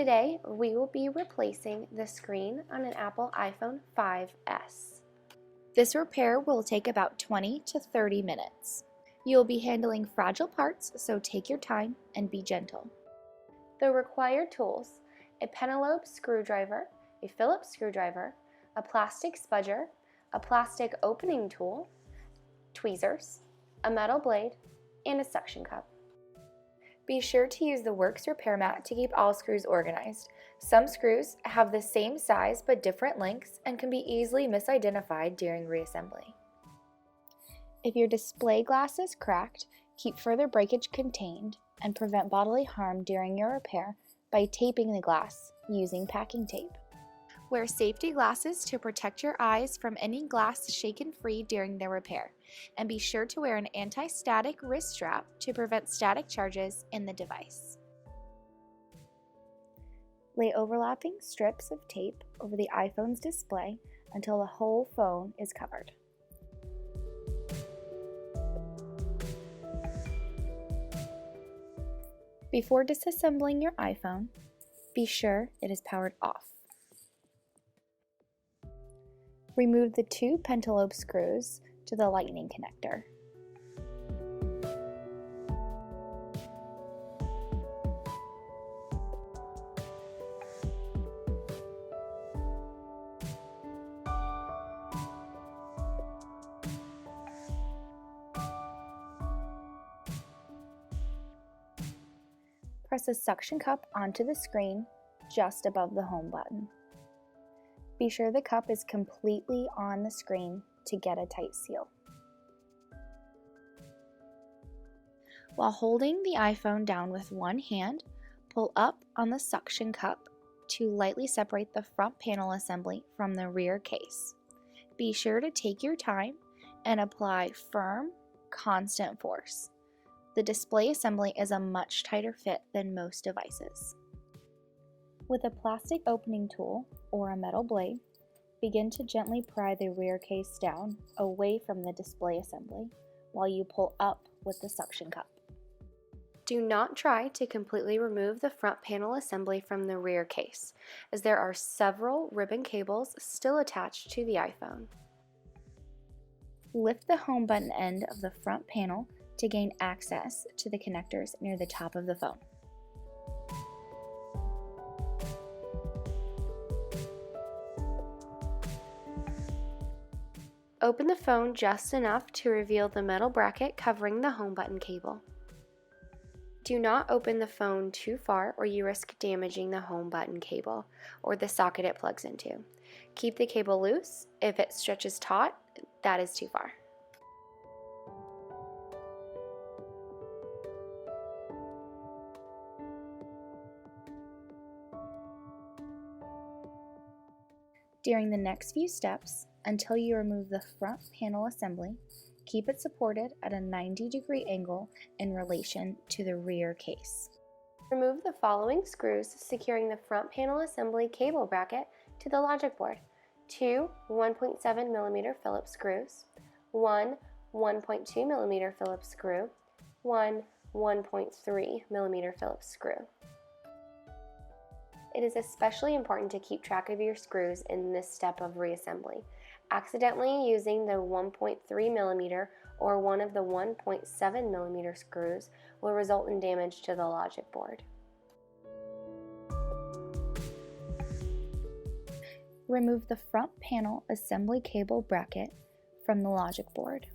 Today, we will be replacing the screen on an Apple iPhone 5S. This repair will take about 20 to 30 minutes. You'll be handling fragile parts, so take your time and be gentle. The required tools: a Penelope screwdriver, a Phillips screwdriver, a plastic spudger, a plastic opening tool, tweezers, a metal blade, and a suction cup. Be sure to use the Works repair mat to keep all screws organized. Some screws have the same size but different lengths and can be easily misidentified during reassembly. If your display glass is cracked, keep further breakage contained and prevent bodily harm during your repair by taping the glass using packing tape. Wear safety glasses to protect your eyes from any glass shaken free during the repair, and be sure to wear an anti-static wrist strap to prevent static charges in the device. Lay overlapping strips of tape over the iPhone's display until the whole phone is covered. Before disassembling your iPhone, be sure it is powered off. Remove the two pentalobe screws to the lightning connector. Press a suction cup onto the screen just above the home button. Be sure the cup is completely on the screen to get a tight seal. While holding the iPhone down with one hand, pull up on the suction cup to lightly separate the front panel assembly from the rear case. Be sure to take your time and apply firm, constant force. The display assembly is a much tighter fit than most devices. With a plastic opening tool or a metal blade, begin to gently pry the rear case down away from the display assembly while you pull up with the suction cup. Do not try to completely remove the front panel assembly from the rear case, as there are several ribbon cables still attached to the iPhone. Lift the home button end of the front panel to gain access to the connectors near the top of the phone. Open the phone just enough to reveal the metal bracket covering the home button cable. Do not open the phone too far or you risk damaging the home button cable or the socket it plugs into. Keep the cable loose. If it stretches taut, that is too far. During the next few steps, until you remove the front panel assembly, keep it supported at a 90-degree angle in relation to the rear case. Remove the following screws securing the front panel assembly cable bracket to the logic board: two 1.7mm Phillips screws, one 1.2mm Phillips screw, one 1.3mm Phillips screw. It is especially important to keep track of your screws in this step of reassembly. Accidentally using the 1.3mm or one of the 1.7mm screws will result in damage to the logic board. Remove the front panel assembly cable bracket from the logic board.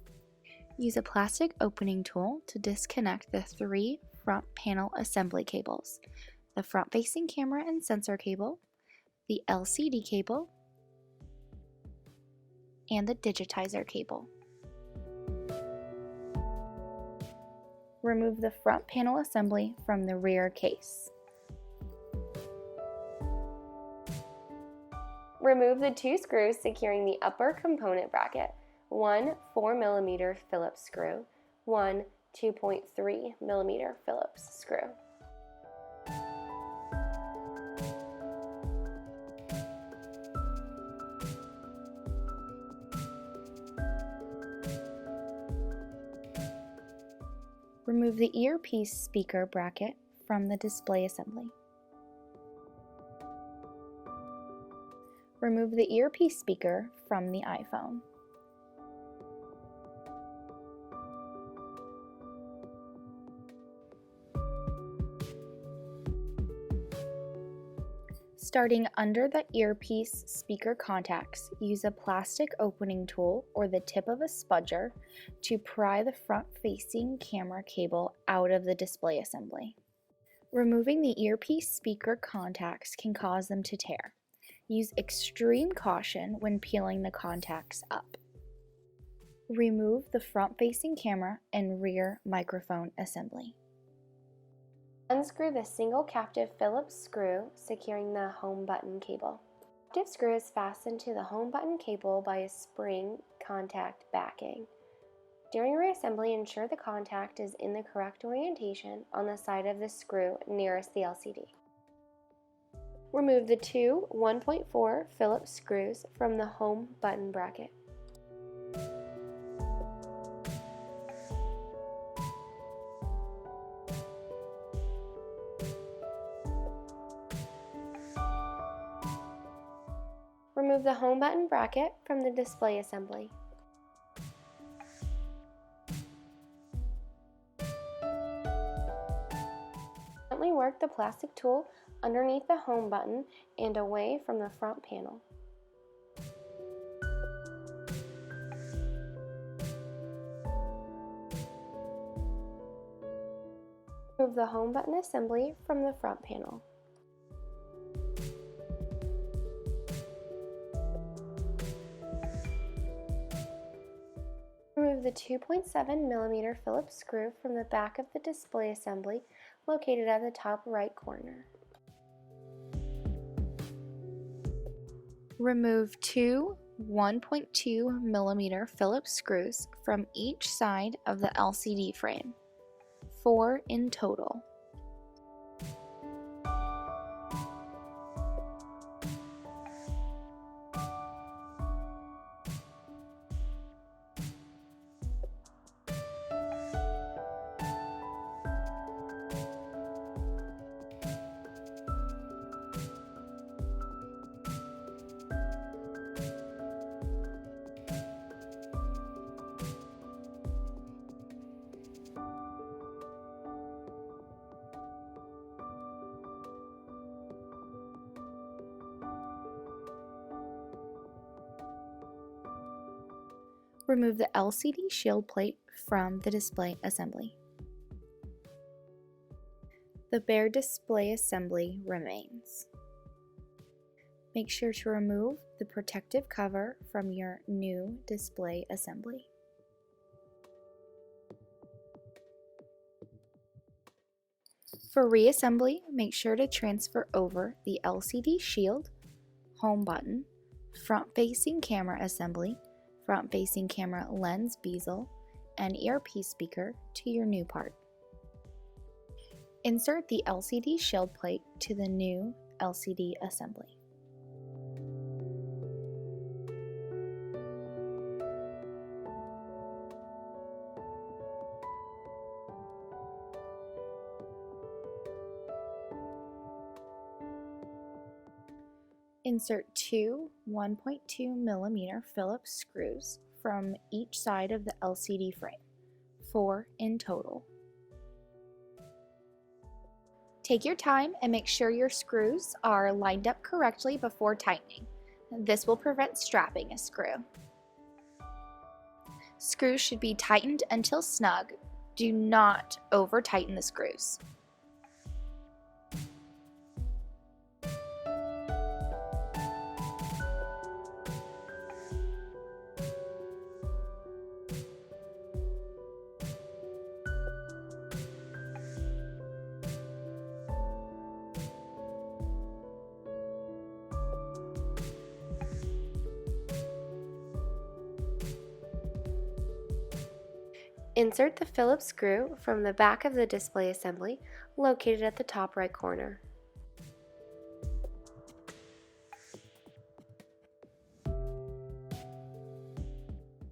Use a plastic opening tool to disconnect the three front panel assembly cables: the front-facing camera and sensor cable, the LCD cable, and the digitizer cable. Remove the front panel assembly from the rear case. Remove the two screws securing the upper component bracket: one 4mm Phillips screw, one 2.3mm Phillips screw. Remove the earpiece speaker bracket from the display assembly. Remove the earpiece speaker from the iPhone. Starting under the earpiece speaker contacts, use a plastic opening tool or the tip of a spudger to pry the front-facing camera cable out of the display assembly. Removing the earpiece speaker contacts can cause them to tear. Use extreme caution when peeling the contacts up. Remove the front-facing camera and rear microphone assembly. Unscrew the single captive Phillips screw securing the home button cable. The captive screw is fastened to the home button cable by a spring contact backing. During reassembly, ensure the contact is in the correct orientation on the side of the screw nearest the LCD. Remove the two 1.4 Phillips screws from the home button bracket. Remove the home button bracket from the display assembly. Gently work the plastic tool underneath the home button and away from the front panel. Remove the home button assembly from the front panel. Remove the 2.7mm Phillips screw from the back of the display assembly located at the top right corner. Remove two 1.2mm Phillips screws from each side of the LCD frame, 4 in total. Remove the LCD shield plate from the display assembly. The bare display assembly remains. Make sure to remove the protective cover from your new display assembly. For reassembly, make sure to transfer over the LCD shield, home button, front-facing camera assembly, front-facing camera lens bezel, and earpiece speaker to your new part. Insert the LCD shield plate to the new LCD assembly. Insert two 1.2mm Phillips screws from each side of the LCD frame, 4 in total. Take your time and make sure your screws are lined up correctly before tightening. This will prevent strapping a screw. Screws should be tightened until snug. Do not over-tighten the screws. Insert the Phillips screw from the back of the display assembly located at the top right corner.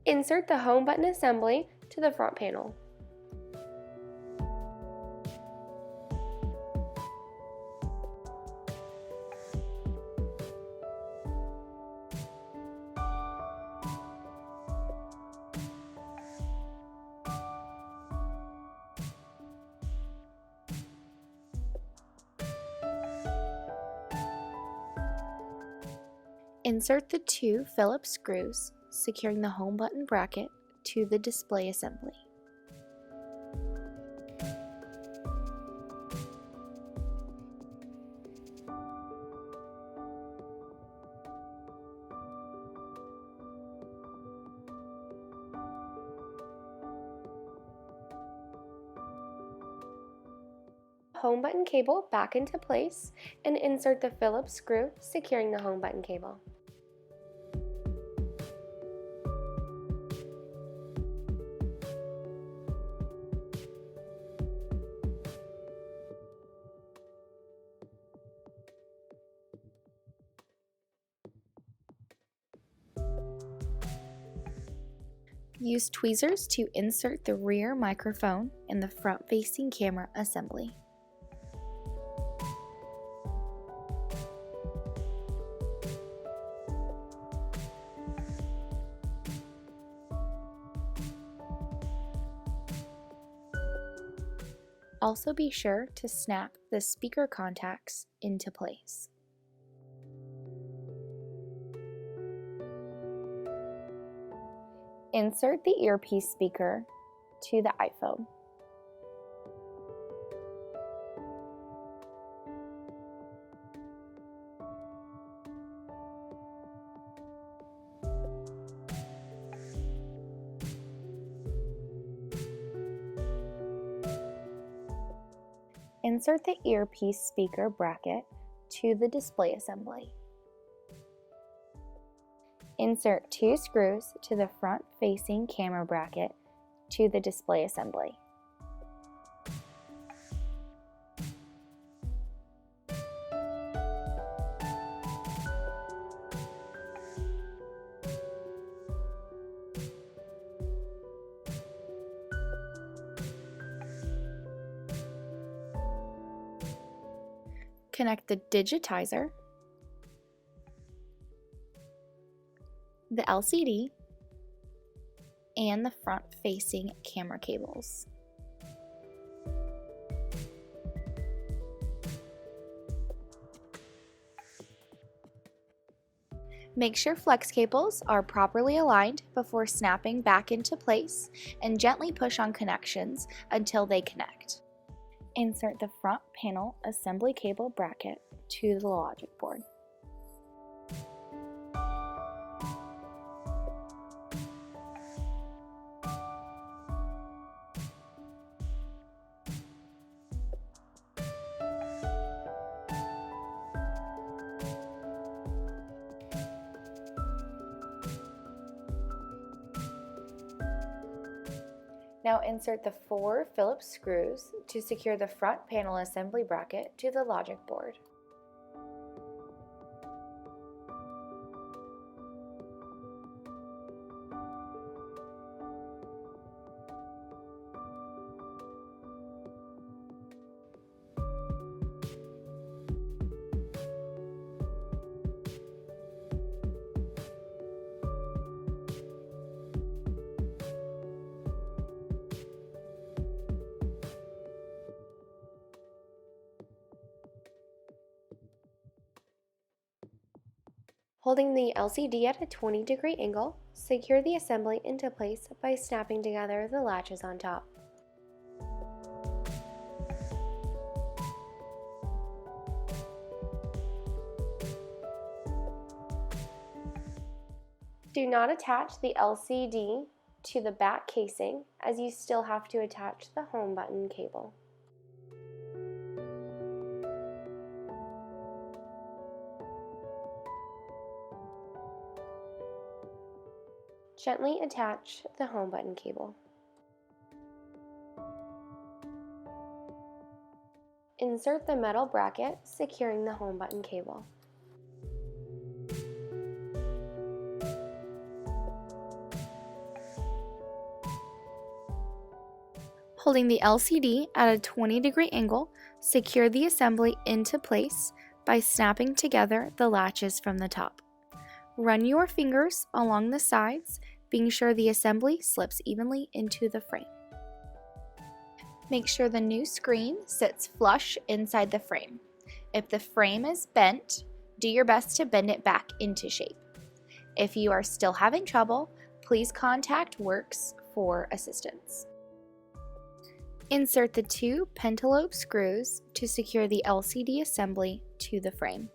Insert the home button assembly to the front panel. Insert the 2 Phillips screws, securing the home button bracket to the display assembly. Home button cable back into place and insert the Phillips screw, securing the home button cable. Use tweezers to insert the rear microphone in the front-facing camera assembly. Also be sure to snap the speaker contacts into place. Insert the earpiece speaker to the iPhone. Insert the earpiece speaker bracket to the display assembly. Insert 2 screws to the front-facing camera bracket to the display assembly. Connect the digitizer, the LCD, and the front-facing camera cables. Make sure flex cables are properly aligned before snapping back into place, and gently push on connections until they connect. Insert the front panel assembly cable bracket to the logic board. Now insert the 4 Phillips screws to secure the front panel assembly bracket to the logic board. Holding the LCD at a 20-degree angle, secure the assembly into place by snapping together the latches on top. Do not attach the LCD to the back casing, as you still have to attach the home button cable. Gently attach the home button cable. Insert the metal bracket securing the home button cable. Holding the LCD at a 20-degree angle, secure the assembly into place by snapping together the latches from the top. Run your fingers along the sides, being sure the assembly slips evenly into the frame. Make sure the new screen sits flush inside the frame. If the frame is bent, do your best to bend it back into shape. If you are still having trouble, please contact Works for assistance. Insert the 2 pentalobe screws to secure the LCD assembly to the frame.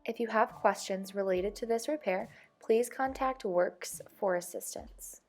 If you have questions related to this repair, please contact Works for assistance.